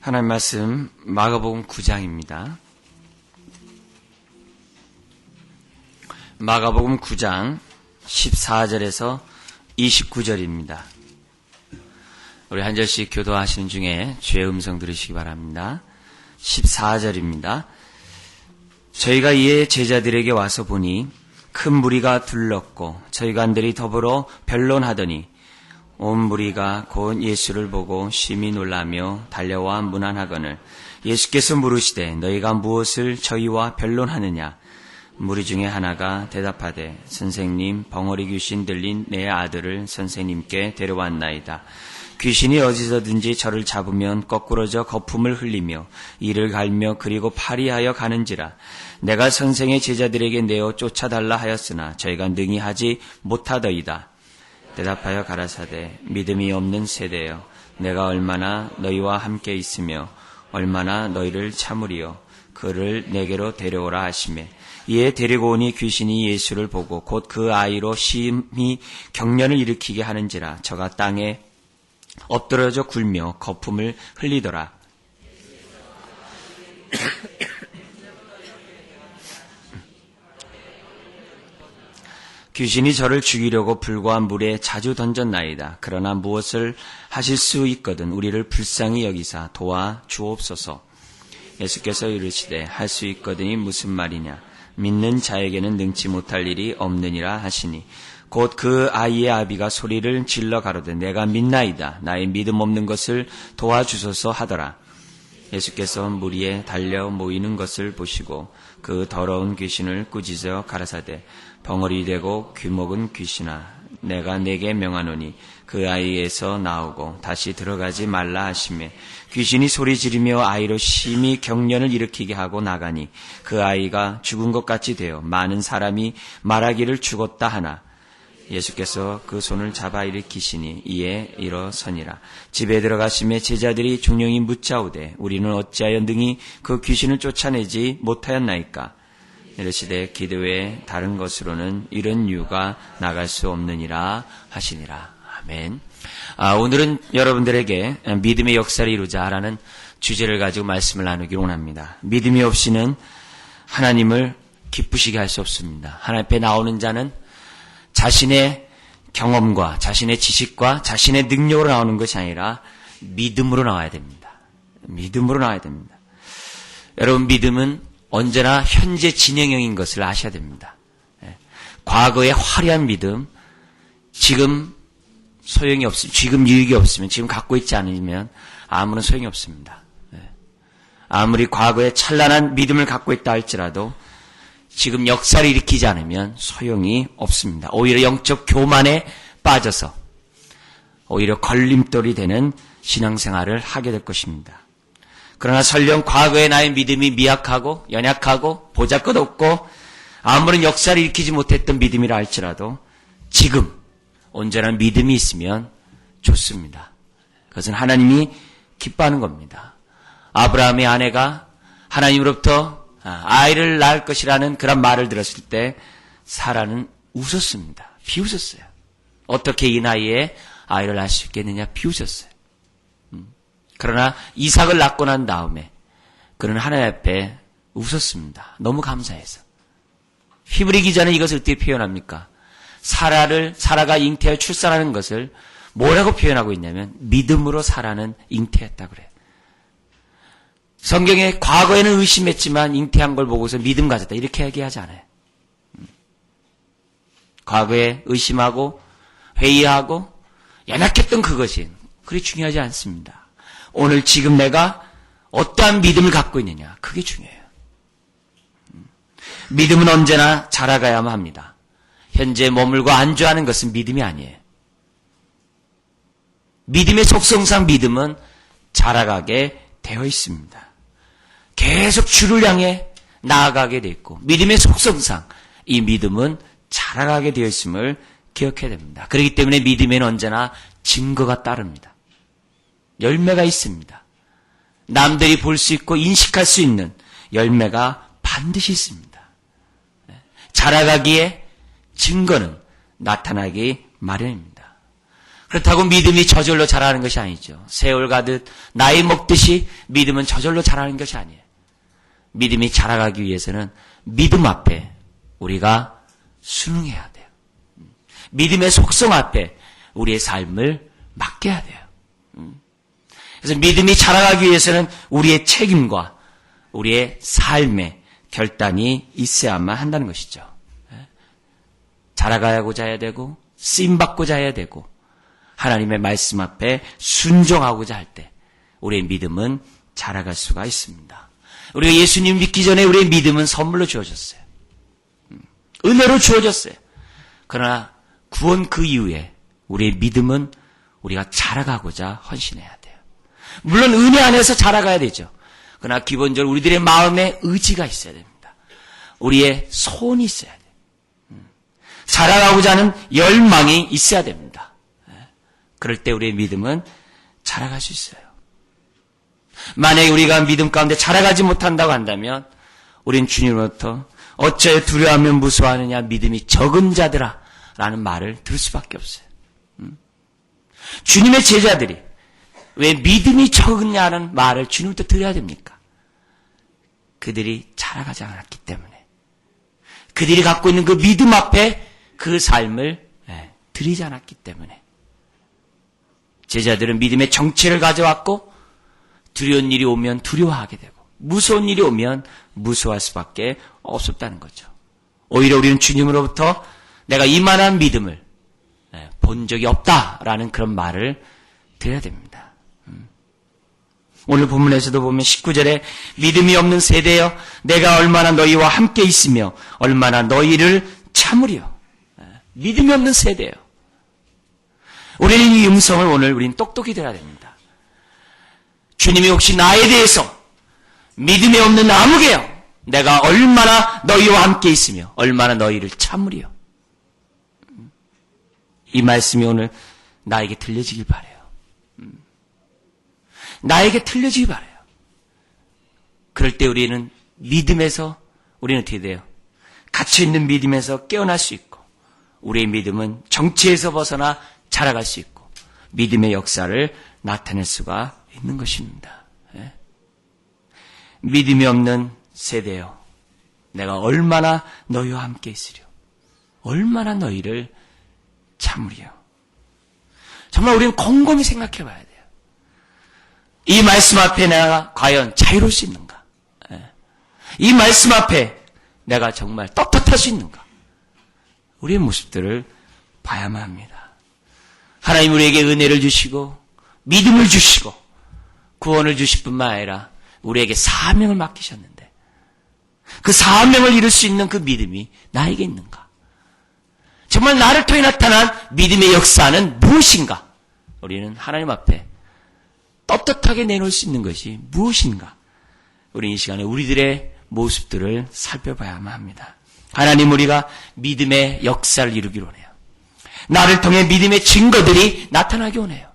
하나님 말씀 마가복음 9장입니다. 마가복음 9장 14절에서 29절입니다. 우리 한 절씩 교도하시는 중에 주의 음성 들으시기 바랍니다. 14절입니다. 저희가 이에 제자들에게 와서 보니 큰 무리가 둘렀고 저희가 한들이 더불어 변론하더니 온 무리가 곧 예수를 보고 심히 놀라며 달려와 문안하거늘 예수께서 물으시되 너희가 무엇을 저희와 변론하느냐. 무리 중에 하나가 대답하되 선생님, 벙어리 귀신 들린 내 아들을 선생님께 데려왔나이다. 귀신이 어디서든지 저를 잡으면 거꾸러져 거품을 흘리며 이를 갈며 그리고 파리하여 가는지라. 내가 선생의 제자들에게 내어 쫓아달라 하였으나 저희가 능히 하지 못하더이다. 대답하여 가라사대 믿음이 없는 세대여, 내가 얼마나 너희와 함께 있으며 얼마나 너희를 참으리요. 그를 내게로 데려오라 하시매 이에 데리고 오니 귀신이 예수를 보고 곧 그 아이로 심히 경련을 일으키게 하는지라. 저가 땅에 엎드러져 굴며 거품을 흘리더라. 귀신이 저를 죽이려고 불과 물에 자주 던졌나이다. 그러나 무엇을 하실 수 있거든 우리를 불쌍히 여기사 도와 주옵소서. 예수께서 이르시되 할 수 있거든이 무슨 말이냐. 믿는 자에게는 능치 못할 일이 없느니라 하시니 곧 그 아이의 아비가 소리를 질러 가로되 내가 믿나이다. 나의 믿음 없는 것을 도와주소서 하더라. 예수께서 무리에 달려 모이는 것을 보시고 그 더러운 귀신을 꾸짖어 가라사대 벙어리 되고 귀먹은 귀신아, 내가 네게 명하노니 그 아이에서 나오고 다시 들어가지 말라 하시매 귀신이 소리 지르며 아이로 심히 경련을 일으키게 하고 나가니 그 아이가 죽은 것 같이 되어 많은 사람이 말하기를 죽었다 하나 예수께서 그 손을 잡아 일으키시니 이에 일어서니라. 집에 들어가시매 제자들이 종용이 묻자오되 우리는 어찌하여 능히 그 귀신을 쫓아내지 못하였나이까. 이르시되 기도 외에 다른 것으로는 이런 이유가 나갈 수 없느니라 하시니라. 아멘. 오늘은 여러분들에게 믿음의 역사를 이루자라는 주제를 가지고 말씀을 나누기로 원합니다. 믿음이 없이는 하나님을 기쁘시게 할 수 없습니다. 하나님 앞에 나오는 자는 자신의 경험과 자신의 지식과 자신의 능력으로 나오는 것이 아니라 믿음으로 나와야 됩니다. 믿음으로 나와야 됩니다. 여러분, 믿음은 언제나 현재 진행형인 것을 아셔야 됩니다. 과거의 화려한 믿음, 지금 소용이 없으면, 지금 유익이 없으면, 지금 갖고 있지 않으면 아무런 소용이 없습니다. 아무리 과거에 찬란한 믿음을 갖고 있다 할지라도 지금 역사를 일으키지 않으면 소용이 없습니다. 오히려 영적 교만에 빠져서 오히려 걸림돌이 되는 신앙생활을 하게 될 것입니다. 그러나 설령 과거의 나의 믿음이 미약하고 연약하고 보잘것없고 아무런 역사를 일으키지 못했던 믿음이라 할지라도 지금 온전한 믿음이 있으면 좋습니다. 그것은 하나님이 기뻐하는 겁니다. 아브라함의 아내가 하나님으로부터 아이를 낳을 것이라는 그런 말을 들었을 때 사라는 웃었습니다. 비웃었어요. 어떻게 이 나이에 아이를 낳을 수 있겠느냐 비웃었어요. 그러나 이삭을 낳고 난 다음에 그는 하나님 앞에 웃었습니다. 너무 감사해서. 히브리 기자는 이것을 어떻게 표현합니까? 사라가 잉태하여 출산하는 것을 뭐라고 표현하고 있냐면 믿음으로 사라는 잉태했다 그래요. 성경에 과거에는 의심했지만 잉태한 걸 보고서 믿음 가졌다 이렇게 얘기하지 않아요. 과거에 의심하고 회의하고 연약했던 그것이 그리 중요하지 않습니다. 오늘 지금 내가 어떠한 믿음을 갖고 있느냐 그게 중요해요. 믿음은 언제나 자라가야만 합니다. 현재 머물고 안주하는 것은 믿음이 아니에요. 믿음의 속성상 믿음은 자라가게 되어 있습니다. 계속 주를 향해 나아가게 되어 있고 믿음의 속성상 이 믿음은 자라가게 되어 있음을 기억해야 됩니다. 그렇기 때문에 믿음에는 언제나 증거가 따릅니다. 열매가 있습니다. 남들이 볼 수 있고 인식할 수 있는 열매가 반드시 있습니다. 자라가기에 증거는 나타나기 마련입니다. 그렇다고 믿음이 저절로 자라는 것이 아니죠. 세월 가듯 나이 먹듯이 믿음은 저절로 자라는 것이 아니에요. 믿음이 자라가기 위해서는 믿음 앞에 우리가 순응해야 돼요. 믿음의 속성 앞에 우리의 삶을 맡겨야 돼요. 그래서 믿음이 자라가기 위해서는 우리의 책임과 우리의 삶의 결단이 있어야만 한다는 것이죠. 자라가고자 해야 되고 쓰임받고자 해야 되고 하나님의 말씀 앞에 순종하고자 할 때 우리의 믿음은 자라갈 수가 있습니다. 우리가 예수님 믿기 전에 우리의 믿음은 선물로 주어졌어요. 은혜로 주어졌어요. 그러나 구원 그 이후에 우리의 믿음은 우리가 자라가고자 헌신해야 돼요. 물론 은혜 안에서 자라가야 되죠. 그러나 기본적으로 우리들의 마음에 의지가 있어야 됩니다. 우리의 소원이 있어야 돼요. 자라가고자 하는 열망이 있어야 됩니다. 그럴 때 우리의 믿음은 자라갈 수 있어요. 만약에 우리가 믿음 가운데 자라가지 못한다고 한다면 우린 주님으로부터 어찌하여 두려워하면 무서워하느냐 믿음이 적은 자들아 라는 말을 들을 수밖에 없어요. 주님의 제자들이 왜 믿음이 적느냐는 말을 주님부터 들어야 됩니까? 그들이 자라가지 않았기 때문에 그들이 갖고 있는 그 믿음 앞에 그 삶을 드리지 않았기 때문에 제자들은 믿음의 정체를 가져왔고 두려운 일이 오면 두려워하게 되고 무서운 일이 오면 무서워할 수밖에 없었다는 거죠. 오히려 우리는 주님으로부터 내가 이만한 믿음을 본 적이 없다라는 그런 말을 드려야 됩니다. 오늘 본문에서도 보면 19절에 믿음이 없는 세대여 내가 얼마나 너희와 함께 있으며 얼마나 너희를 참으리요. 믿음이 없는 세대요. 우리는 이 음성을 오늘 우리는 똑똑히 들어야 됩니다. 주님이 혹시 나에 대해서 믿음이 없는 아무개요. 내가 얼마나 너희와 함께 있으며 얼마나 너희를 참으리요. 이 말씀이 오늘 나에게 들려지길 바라요. 나에게 들려지길 바라요. 그럴 때 우리는 믿음에서 우리는 어떻게 돼요? 갇혀있는 믿음에서 깨어날 수 있고 우리의 믿음은 정체에서 벗어나 자라갈 수 있고 믿음의 역사를 나타낼 수가 있는 것입니다. 믿음이 없는 세대여 내가 얼마나 너희와 함께 있으려 얼마나 너희를 참으리요. 정말 우리는 곰곰이 생각해 봐야 돼요. 이 말씀 앞에 내가 과연 자유로울 수 있는가? 이 말씀 앞에 내가 정말 떳떳할 수 있는가? 우리의 모습들을 봐야만 합니다. 하나님 우리에게 은혜를 주시고 믿음을 주시고 구원을 주실 뿐만 아니라 우리에게 사명을 맡기셨는데 그 사명을 이룰 수 있는 그 믿음이 나에게 있는가? 정말 나를 통해 나타난 믿음의 역사는 무엇인가? 우리는 하나님 앞에 떳떳하게 내놓을 수 있는 것이 무엇인가? 우리 이 시간에 우리들의 모습들을 살펴봐야만 합니다. 하나님 우리가 믿음의 역사를 이루기로 원해요. 나를 통해 믿음의 증거들이 나타나기 원해요.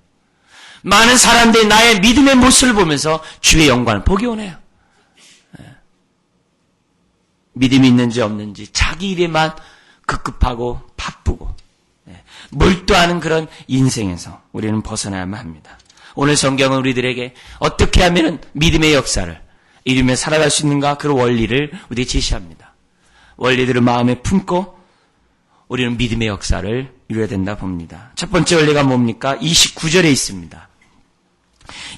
많은 사람들이 나의 믿음의 모습을 보면서 주의 영광을 보기 원해요. 믿음이 있는지 없는지 자기 일에만 급급하고 바쁘고 몰두하는 그런 인생에서 우리는 벗어나야만 합니다. 오늘 성경은 우리들에게 어떻게 하면 믿음의 역사를 이루며 살아갈 수 있는가 그 원리를 우리에게 제시합니다. 원리들을 마음에 품고 우리는 믿음의 역사를 이루어야 된다 봅니다. 첫 번째 원리가 뭡니까? 29절에 있습니다.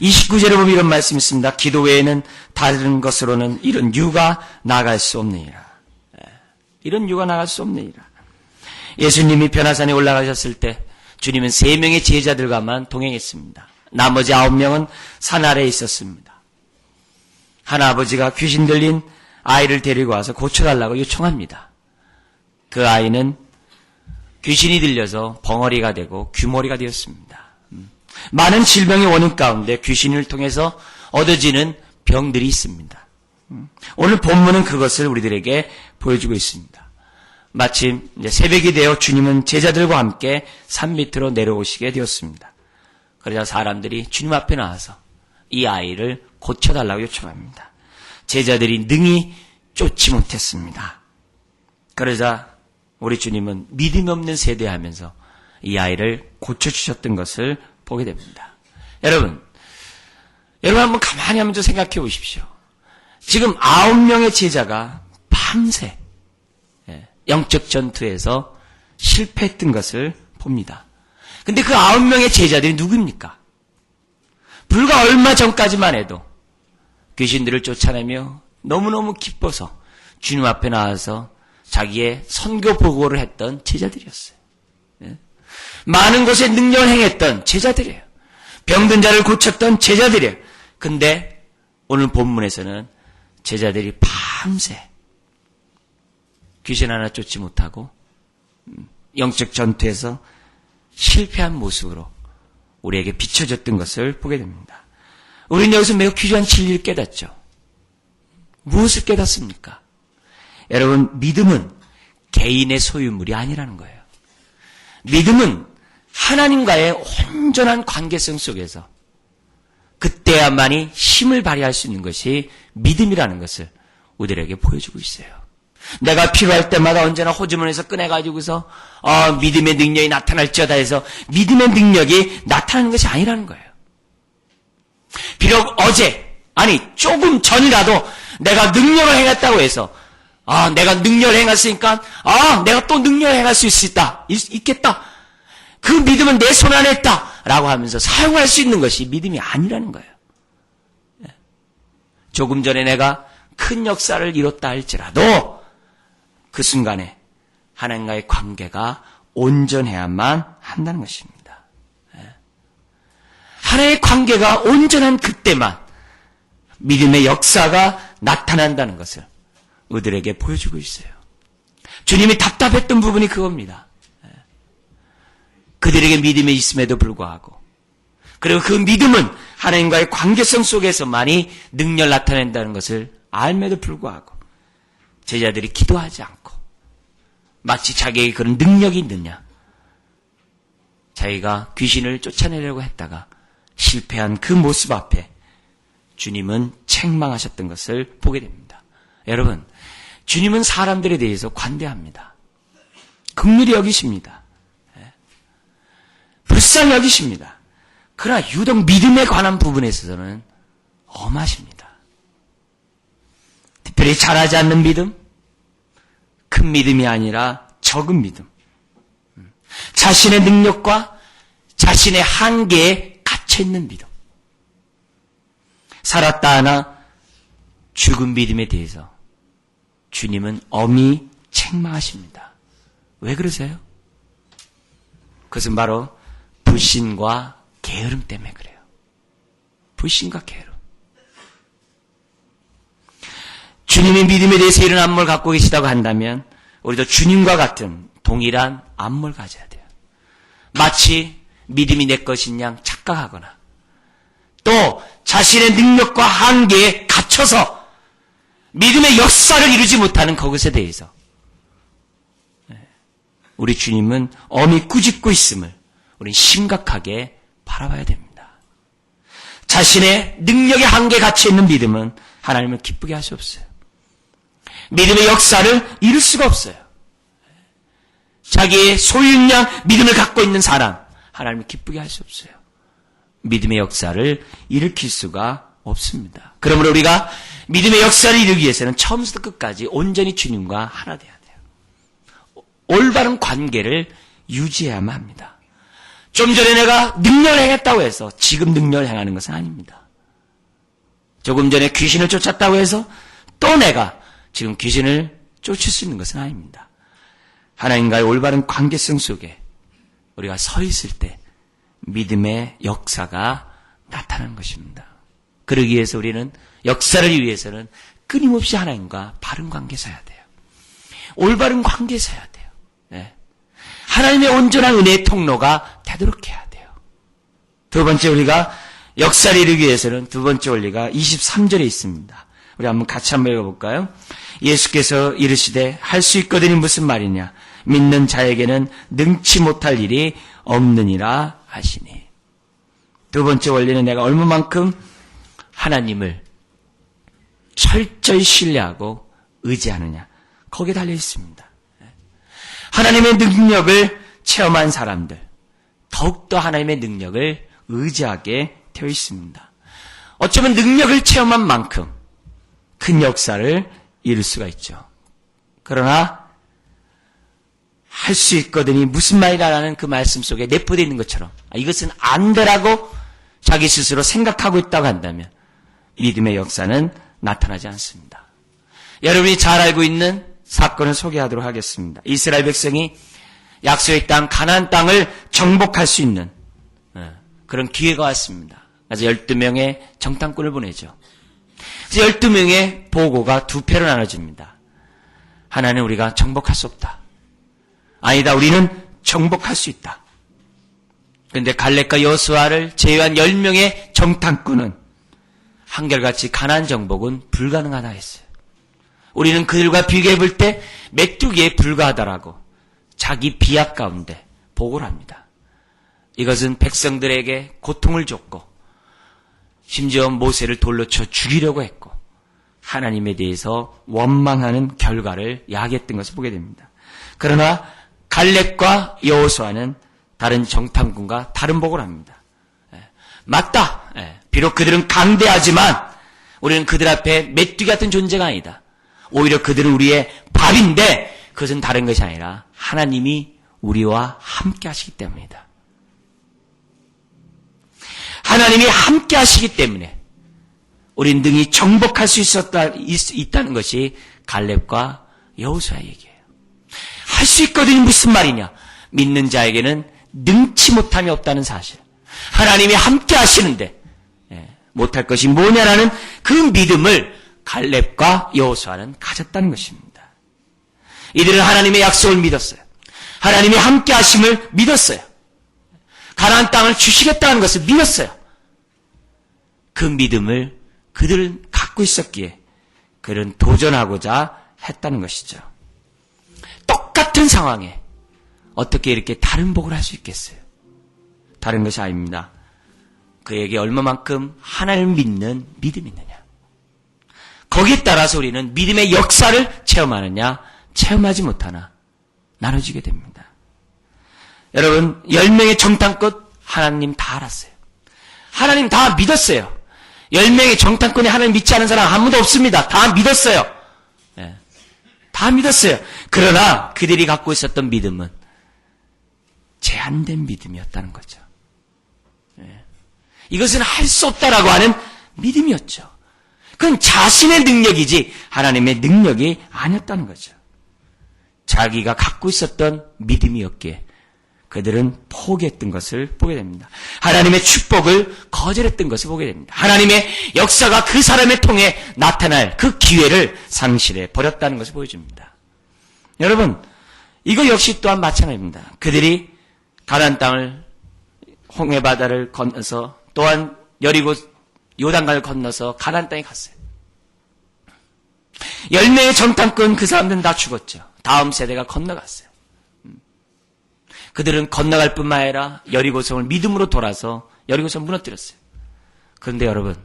29절에 보면 이런 말씀이 있습니다. 기도 외에는 다른 것으로는 이런 유가 나갈 수 없느니라. 이런 유가 나갈 수 없느니라. 예수님이 변화산에 올라가셨을 때 주님은 3명의 제자들과만 동행했습니다. 나머지 9명은 산 아래에 있었습니다. 한 아버지가 귀신 들린 아이를 데리고 와서 고쳐달라고 요청합니다. 그 아이는 귀신이 들려서 벙어리가 되고 귀머리가 되었습니다. 많은 질병의 원인 가운데 귀신을 통해서 얻어지는 병들이 있습니다. 오늘 본문은 그것을 우리들에게 보여주고 있습니다. 마침 이제 새벽이 되어 주님은 제자들과 함께 산 밑으로 내려오시게 되었습니다. 그러자 사람들이 주님 앞에 나와서 이 아이를 고쳐달라고 요청합니다. 제자들이 능히 쫓지 못했습니다. 그러자 우리 주님은 믿음이 없는 세대 하면서 이 아이를 고쳐주셨던 것을 보게 됩니다. 여러분 한번 가만히 한번 좀 생각해 보십시오. 지금 9명의 제자가 밤새 영적 전투에서 실패했던 것을 봅니다. 근데 그 9명의 제자들이 누구입니까? 불과 얼마 전까지만 해도 귀신들을 쫓아내며 너무너무 기뻐서 주님 앞에 나와서 자기의 선교 보고를 했던 제자들이었어요. 많은 곳에 능력을 행했던 제자들이에요. 병든 자를 고쳤던 제자들이에요. 근데 오늘 본문에서는 제자들이 밤새 귀신 하나 쫓지 못하고 영적 전투에서 실패한 모습으로 우리에게 비춰졌던 것을 보게 됩니다. 우리는 여기서 매우 귀중한 진리를 깨닫죠. 무엇을 깨닫습니까? 여러분, 믿음은 개인의 소유물이 아니라는 거예요. 믿음은 하나님과의 온전한 관계성 속에서 그때야만이 힘을 발휘할 수 있는 것이 믿음이라는 것을 우리들에게 보여주고 있어요. 내가 필요할 때마다 언제나 호주머니에서 꺼내가지고서 믿음의 능력이 나타날지어다 해서 믿음의 능력이 나타나는 것이 아니라는 거예요. 비록 조금 전이라도 내가 능력을 행했다고 해서 내가 능력을 행했으니까 내가 또 능력을 행할 수 있겠다. 그 믿음은 내 손 안에 있다 라고 하면서 사용할 수 있는 것이 믿음이 아니라는 거예요. 조금 전에 내가 큰 역사를 이뤘다 할지라도 그 순간에 하나님과의 관계가 온전해야만 한다는 것입니다. 하나님의 관계가 온전한 그때만 믿음의 역사가 나타난다는 것을 우리들에게 보여주고 있어요. 주님이 답답했던 부분이 그겁니다. 그들에게 믿음이 있음에도 불구하고, 그리고 그 믿음은 하나님과의 관계성 속에서만이 능력을 나타낸다는 것을 알면도 불구하고 제자들이 기도하지 않고 마치 자기에게 그런 능력이 있느냐, 자기가 귀신을 쫓아내려고 했다가 실패한 그 모습 앞에 주님은 책망하셨던 것을 보게 됩니다. 여러분, 주님은 사람들에 대해서 관대합니다. 긍휼히 여기십니다. 불쌍히 여기십니다. 그러나 유독 믿음에 관한 부분에 있어서는 엄하십니다. 특별히 잘하지 않는 믿음, 큰 믿음이 아니라 적은 믿음, 자신의 능력과 자신의 한계에 갇혀있는 믿음, 살았다 하나 죽은 믿음에 대해서 주님은 엄히 책망하십니다. 왜 그러세요? 그것은 바로 불신과 게으름 때문에 그래요. 불신과 게으름. 주님이 믿음에 대해서 이런 안목을 갖고 계시다고 한다면 우리도 주님과 같은 동일한 안목을 가져야 돼요. 마치 믿음이 내 것인 양 착각하거나 또 자신의 능력과 한계에 갇혀서 믿음의 역사를 이루지 못하는 그것에 대해서 우리 주님은 엄히 꾸짖고 있음을 우리는 심각하게 바라봐야 됩니다. 자신의 능력의 한계에 갇혀있는 믿음은 하나님을 기쁘게 할 수 없어요. 믿음의 역사를 이룰 수가 없어요. 자기의 소유량 믿음을 갖고 있는 사람, 하나님을 기쁘게 할 수 없어요. 믿음의 역사를 일으킬 수가 없습니다. 그러므로 우리가 믿음의 역사를 이루기 위해서는 처음부터 끝까지 온전히 주님과 하나 돼야 돼요. 올바른 관계를 유지해야만 합니다. 좀 전에 내가 능력을 행했다고 해서 지금 능력을 행하는 것은 아닙니다. 조금 전에 귀신을 쫓았다고 해서 또 내가 지금 귀신을 쫓을 수 있는 것은 아닙니다. 하나님과의 올바른 관계성 속에 우리가 서 있을 때 믿음의 역사가 나타나는 것입니다. 그러기 위해서 우리는 역사를 위해서는 끊임없이 하나님과 바른 관계 서야 돼요. 올바른 관계 서야 돼요. 네. 하나님의 온전한 은혜의 통로가 되도록 해야 돼요. 두 번째 우리가 역사를 이루기 위해서는 두 번째 원리가 23절에 있습니다. 우리 같이 한번 읽어볼까요? 예수께서 이르시되 할 수 있거든이 무슨 말이냐? 믿는 자에게는 능치 못할 일이 없느니라 하시니. 두 번째 원리는 내가 얼마만큼 하나님을 철저히 신뢰하고 의지하느냐. 거기에 달려 있습니다. 하나님의 능력을 체험한 사람들, 더욱더 하나님의 능력을 의지하게 되어 있습니다. 어쩌면 능력을 체험한 만큼 큰 역사를 이룰 수가 있죠. 그러나 할 수 있거든이 무슨 말이라는 그 말씀 속에 내포되어 있는 것처럼 이것은 안 되라고 자기 스스로 생각하고 있다고 한다면 믿음의 역사는 나타나지 않습니다. 여러분이 잘 알고 있는 사건을 소개하도록 하겠습니다. 이스라엘 백성이 약속의 땅 가나안 땅을 정복할 수 있는 그런 기회가 왔습니다. 그래서 12명의 정탐꾼을 보내죠. 그래서 12명의 보고가 두 패로 나눠집니다. 하나는 우리가 정복할 수 없다. 아니다, 우리는 정복할 수 있다. 그런데 갈렙과 여호수아를 제외한 10명의 정탐꾼은 한결같이 가나안 정복은 불가능하다 했어요. 우리는 그들과 비교해 볼 때 메뚜기에 불과하다라고 자기 비약 가운데 보고를 합니다. 이것은 백성들에게 고통을 줬고 심지어 모세를 돌로 쳐 죽이려고 했고 하나님에 대해서 원망하는 결과를 야기했던 것을 보게 됩니다. 그러나 갈렙과 여호수아는 다른 정탐꾼과 다른 보고를 합니다. 맞다. 비록 그들은 강대하지만 우리는 그들 앞에 메뚜기 같은 존재가 아니다. 오히려 그들은 우리의 밥인데 그것은 다른 것이 아니라 하나님이 우리와 함께 하시기 때문이다. 하나님이 함께 하시기 때문에 우리는 능히 정복할 수 있다는 것이 갈렙과 여호수아의 얘기예요. 할 수 있거든요. 무슨 말이냐. 믿는 자에게는 능치 못함이 없다는 사실. 하나님이 함께 하시는데 못할 것이 뭐냐라는 그 믿음을 갈렙과 여호수아는 가졌다는 것입니다. 이들은 하나님의 약속을 믿었어요. 하나님이 함께 하심을 믿었어요. 가나안 땅을 주시겠다는 것을 믿었어요. 그 믿음을 그들은 갖고 있었기에 그들은 도전하고자 했다는 것이죠. 똑같은 상황에 어떻게 이렇게 다른 복을 할 수 있겠어요? 다른 것이 아닙니다. 그에게 얼마만큼 하나님을 믿는 믿음이 있느냐. 거기에 따라서 우리는 믿음의 역사를 체험하느냐 체험하지 못하나 나눠지게 됩니다. 여러분 10명의 정탐꾼 하나님 다 알았어요. 하나님 다 믿었어요. 10명의 정탐꾼이 하나님 믿지 않은 사람 아무도 없습니다. 다 믿었어요. 다 믿었어요. 그러나 그들이 갖고 있었던 믿음은 제한된 믿음이었다는 거죠. 이것은 할 수 없다라고 하는 믿음이었죠. 그건 자신의 능력이지 하나님의 능력이 아니었다는 거죠. 자기가 갖고 있었던 믿음이었기에 그들은 포기했던 것을 보게 됩니다. 하나님의 축복을 거절했던 것을 보게 됩니다. 하나님의 역사가 그 사람을 통해 나타날 그 기회를 상실해 버렸다는 것을 보여줍니다. 여러분, 이거 역시 또한 마찬가지입니다. 그들이 가나안 땅을 홍해바다를 건너서 또한 여리고 요단강을 건너서 가나안 땅에 갔어요. 10명의 정탐꾼 그 사람들은 다 죽었죠. 다음 세대가 건너갔어요. 그들은 건너갈 뿐만 아니라 여리고성을 믿음으로 돌아서 여리고성을 무너뜨렸어요. 그런데 여러분,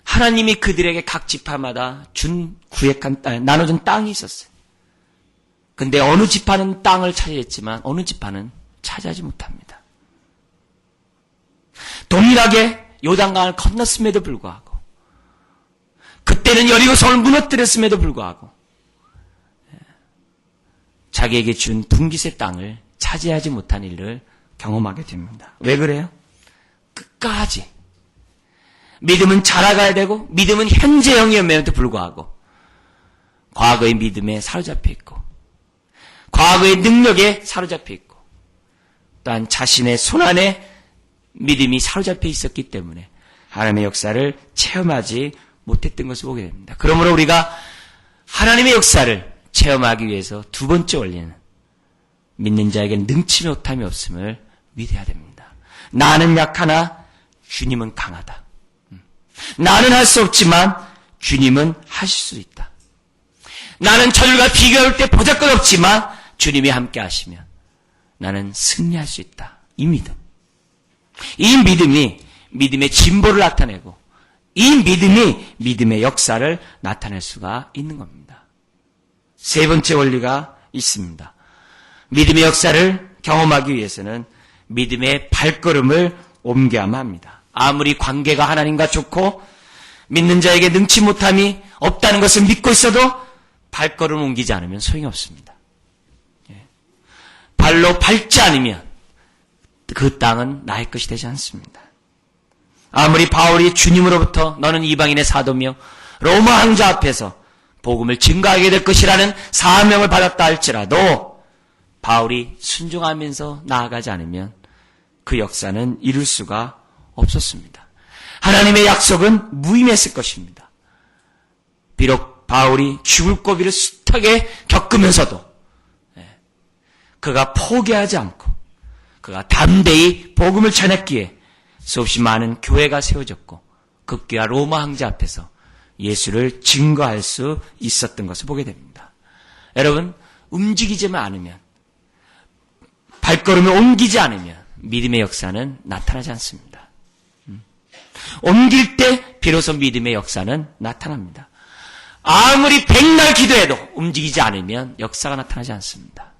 하나님이 그들에게 각 지파마다 나눠준 땅이 있었어요. 그런데 어느 지파는 땅을 차지했지만 어느 지파는 차지하지 못합니다. 동일하게 요단강을 건넜음에도 불구하고 그때는 여리고성을 무너뜨렸음에도 불구하고 자기에게 준 분깃의 땅을 차지하지 못한 일을 경험하게 됩니다. 왜 그래요? 끝까지 믿음은 자라가야 되고 믿음은 현재형이었음에도 불구하고 과거의 믿음에 사로잡혀 있고 과거의 능력에 사로잡혀 있고 또한 자신의 손안에 믿음이 사로잡혀 있었기 때문에 하나님의 역사를 체험하지 못했던 것을 보게 됩니다. 그러므로 우리가 하나님의 역사를 체험하기 위해서 두 번째 원리는 믿는 자에게는 능치 못함이 없음을 믿어야 됩니다. 나는 약하나 주님은 강하다. 나는 할 수 없지만 주님은 하실 수 있다. 나는 저들과 비교할 때 보잘것없지만 주님이 함께 하시면 나는 승리할 수 있다. 이 믿음. 이 믿음이 믿음의 진보를 나타내고 이 믿음이 믿음의 역사를 나타낼 수가 있는 겁니다. 세 번째 원리가 있습니다. 믿음의 역사를 경험하기 위해서는 믿음의 발걸음을 옮겨야만 합니다. 아무리 관계가 하나님과 좋고 믿는 자에게 능치 못함이 없다는 것을 믿고 있어도 발걸음을 옮기지 않으면 소용이 없습니다. 발로 밟지 않으면 그 땅은 나의 것이 되지 않습니다. 아무리 바울이 주님으로부터 너는 이방인의 사도며 로마 황제 앞에서 복음을 증거하게 될 것이라는 사명을 받았다 할지라도 바울이 순종하면서 나아가지 않으면 그 역사는 이룰 수가 없었습니다. 하나님의 약속은 무의미했을 것입니다. 비록 바울이 죽을 고비를 숱하게 겪으면서도 그가 포기하지 않고 그가 담대히 복음을 전했기에 수없이 많은 교회가 세워졌고 급기야 로마 황제 앞에서 예수를 증거할 수 있었던 것을 보게 됩니다. 여러분, 움직이지만 않으면, 발걸음을 옮기지 않으면 믿음의 역사는 나타나지 않습니다. 옮길 때 비로소 믿음의 역사는 나타납니다. 아무리 백날 기도해도 움직이지 않으면 역사가 나타나지 않습니다.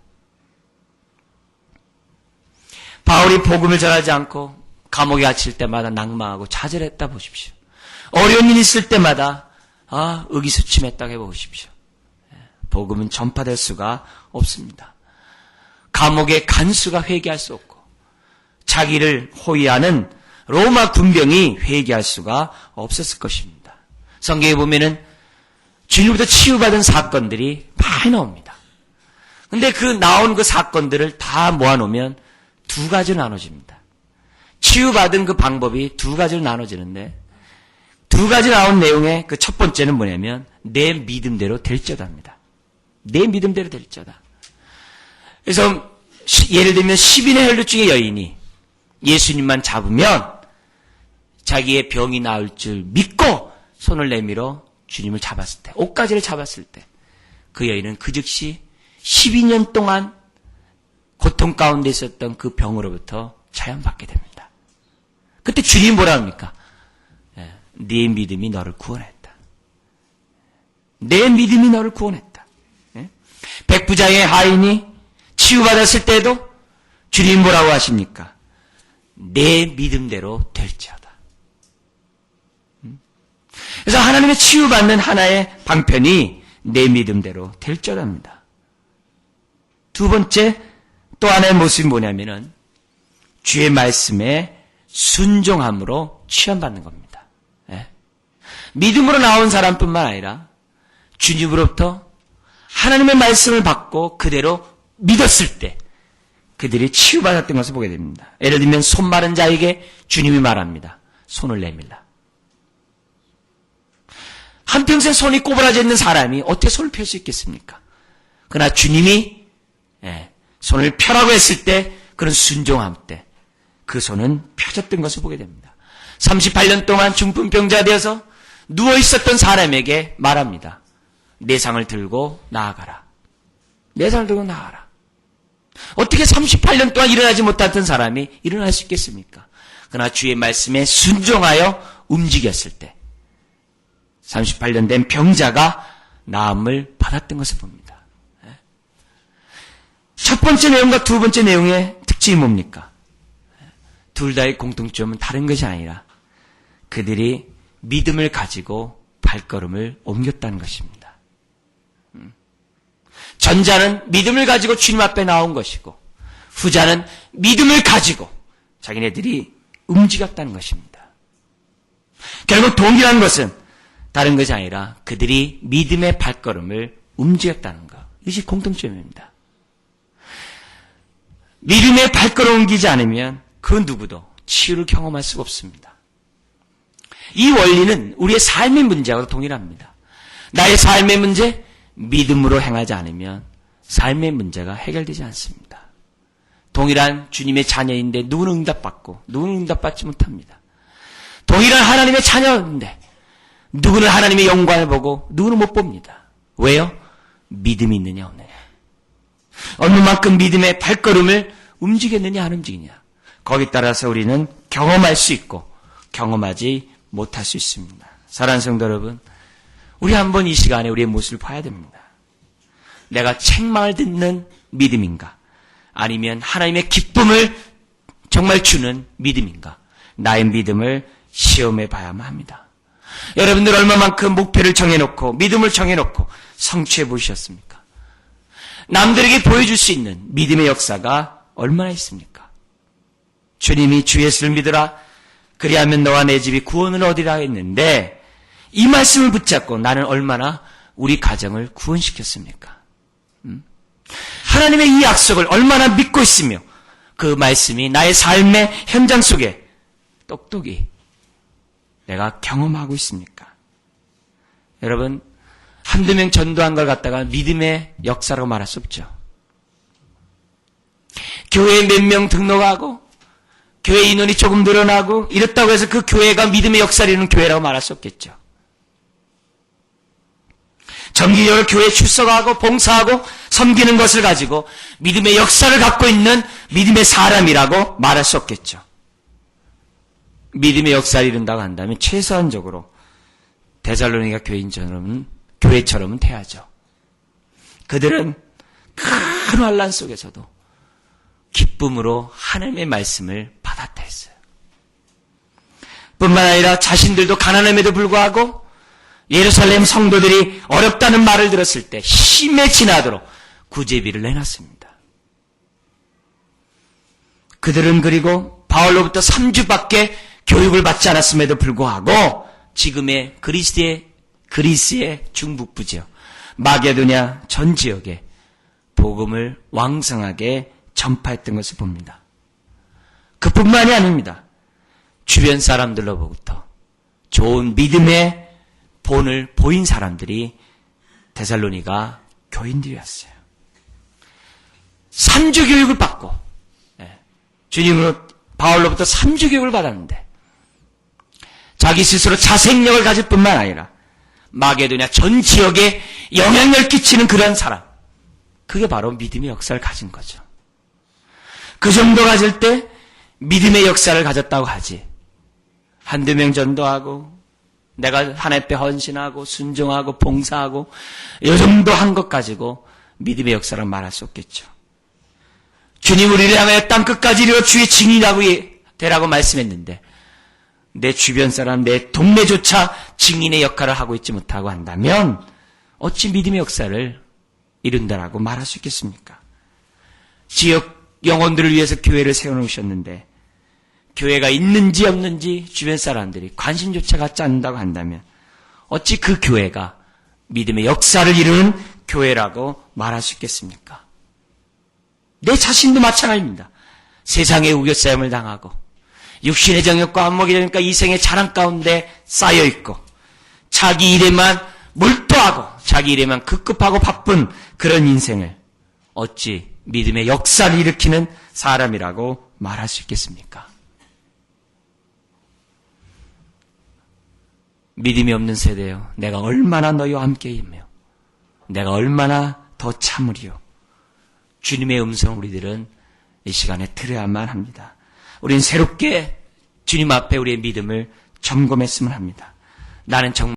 바울이 복음을 전하지 않고 감옥에 갇힐 때마다 낙망하고 좌절했다 보십시오. 어려운 일이 있을 때마다 의기소침했다고 해보십시오. 복음은 전파될 수가 없습니다. 감옥의 간수가 회개할 수 없고 자기를 호위하는 로마 군병이 회개할 수가 없었을 것입니다. 성경에 보면은 주님부터 치유받은 사건들이 많이 나옵니다. 근데 그 나온 그 사건들을 다 모아놓으면 두 가지로 나눠집니다. 치유받은 그 방법이 두 가지로 나눠지는데 두 가지 나온 내용의 그 첫 번째는 뭐냐면 내 믿음대로 될지어다입니다. 내 믿음대로 될지어다. 그래서 예를 들면 10인의 혈루증의 여인이 예수님만 잡으면 자기의 병이 나을 줄 믿고 손을 내밀어 주님을 잡았을 때, 옷가지를 잡았을 때 그 여인은 그 즉시 12년 동안 고통 가운데 있었던 그 병으로부터 자연받게 됩니다. 그때 주님이 뭐라 합니까? 네 믿음이 너를 구원했다. 내 믿음이 너를 구원했다. 백부장의 하인이 치유받았을 때도 주님이 뭐라고 하십니까? 내 믿음대로 될지어다. 그래서 하나님의 치유받는 하나의 방편이 내 믿음대로 될지어다입니다. 두 번째 또 하나의 모습이 뭐냐면은 주의 말씀에 순종함으로 취함받는 겁니다. 믿음으로 나온 사람뿐만 아니라 주님으로부터 하나님의 말씀을 받고 그대로 믿었을 때 그들이 치유받았던 것을 보게 됩니다. 예를 들면 손 마른 자에게 주님이 말합니다. 손을 내밀라. 한평생 손이 꼬부라져 있는 사람이 어떻게 손을 펼 수 있겠습니까? 그러나 주님이 손을 펴라고 했을 때 그런 순종함 때 그 손은 펴졌던 것을 보게 됩니다. 38년 동안 중풍병자 되어서 누워있었던 사람에게 말합니다. 내 상을 들고 나아가라. 내 상을 들고 나아가라. 어떻게 38년 동안 일어나지 못했던 사람이 일어날 수 있겠습니까? 그러나 주의 말씀에 순종하여 움직였을 때 38년 된 병자가 나음을 받았던 것을 봅니다. 첫 번째 내용과 두 번째 내용의 특징이 뭡니까? 둘 다의 공통점은 다른 것이 아니라 그들이 믿음을 가지고 발걸음을 옮겼다는 것입니다. 전자는 믿음을 가지고 주님 앞에 나온 것이고 후자는 믿음을 가지고 자기네들이 움직였다는 것입니다. 결국 동일한 것은 다른 것이 아니라 그들이 믿음의 발걸음을 움직였다는 것. 이것이 공통점입니다. 믿음의 발걸음 옮기지 않으면 그 누구도 치유를 경험할 수가 없습니다. 이 원리는 우리의 삶의 문제하고도 동일합니다. 나의 삶의 문제, 믿음으로 행하지 않으면 삶의 문제가 해결되지 않습니다. 동일한 주님의 자녀인데 누구는 응답받고 누구는 응답받지 못합니다. 동일한 하나님의 자녀인데 누구는 하나님의 영광을 보고 누구는 못 봅니다. 왜요? 믿음이 있느냐 없느냐. 어느 만큼 믿음의 발걸음을 움직였느냐 안 움직이냐. 거기에 따라서 우리는 경험할 수 있고 경험하지 못할 수 있습니다. 사랑하는 성도 여러분, 우리 한번 이 시간에 우리의 모습을 봐야 됩니다. 내가 책망을 듣는 믿음인가? 아니면 하나님의 기쁨을 정말 주는 믿음인가? 나의 믿음을 시험해 봐야만 합니다. 여러분들 얼마만큼 목표를 정해놓고 믿음을 정해놓고 성취해 보셨습니까? 남들에게 보여줄 수 있는 믿음의 역사가 얼마나 있습니까? 주님이 주 예수를 믿으라 그리하면 너와 내 집이 구원을 얻으리라 했는데 이 말씀을 붙잡고 나는 얼마나 우리 가정을 구원시켰습니까? 하나님의 이 약속을 얼마나 믿고 있으며 그 말씀이 나의 삶의 현장 속에 똑똑히 내가 경험하고 있습니까? 여러분, 한두 명 전도한 걸 갖다가 믿음의 역사라고 말할 수 없죠. 교회에 몇 명 등록하고 교회 인원이 조금 늘어나고 이렇다고 해서 그 교회가 믿음의 역사를 이루는 교회라고 말할 수 없겠죠. 정기적으로 교회에 출석하고 봉사하고 섬기는 것을 가지고 믿음의 역사를 갖고 있는 믿음의 사람이라고 말할 수 없겠죠. 믿음의 역사를 이룬다고 한다면 최소한적으로 데살로니가 교회처럼은 돼야죠. 그들은 큰 환난 속에서도 기쁨으로 하나님의 말씀을 받았다 했어요. 뿐만 아니라 자신들도 가난함에도 불구하고 예루살렘 성도들이 어렵다는 말을 들었을 때 힘에 지나도록 구제비를 내놨습니다. 그들은 그리고 바울로부터 3주밖에 교육을 받지 않았음에도 불구하고 지금의 그리스의 중북부지역 마게도냐 전 지역에 복음을 왕성하게 전파했던 것을 봅니다. 그뿐만이 아닙니다. 주변 사람들로부터 좋은 믿음의 본을 보인 사람들이 데살로니가 교인들이었어요. 3주 교육을 받고 주님으로 바울로부터 3주 교육을 받았는데 자기 스스로 자생력을 가질 뿐만 아니라 마게도냐 전 지역에 영향력을 끼치는 그런 사람, 그게 바로 믿음의 역사를 가진 거죠. 그 정도 가질 때 믿음의 역사를 가졌다고 하지, 한두 명 전도하고 내가 하나님 앞에 헌신하고 순종하고 봉사하고 이 정도 한 것 가지고 믿음의 역사를 말할 수 없겠죠. 주님 우리를 향하여 땅끝까지 이르러 주의 증인이라고 되라고 말씀했는데 내 주변 사람, 내 동네조차 증인의 역할을 하고 있지 못하고 한다면 어찌 믿음의 역사를 이룬다라고 말할 수 있겠습니까? 지역 영혼들을 위해서 교회를 세워놓으셨는데 교회가 있는지 없는지 주변 사람들이 관심조차 갖지 않는다고 한다면 어찌 그 교회가 믿음의 역사를 이루는 교회라고 말할 수 있겠습니까? 내 자신도 마찬가지입니다. 세상의 우겨싸임을 당하고 육신의 정욕과 안목이 되니까 이생의 자랑 가운데 쌓여있고 자기 일에만 몰두하고 자기 일에만 급급하고 바쁜 그런 인생을 어찌 믿음의 역사를 일으키는 사람이라고 말할 수 있겠습니까? 믿음이 없는 세대여, 내가 얼마나 너희와 함께이며 내가 얼마나 더 참으리요. 주님의 음성을 우리들은 이 시간에 들어야만 합니다. 우리는 새롭게 주님 앞에 우리의 믿음을 점검했으면 합니다. 나는 정말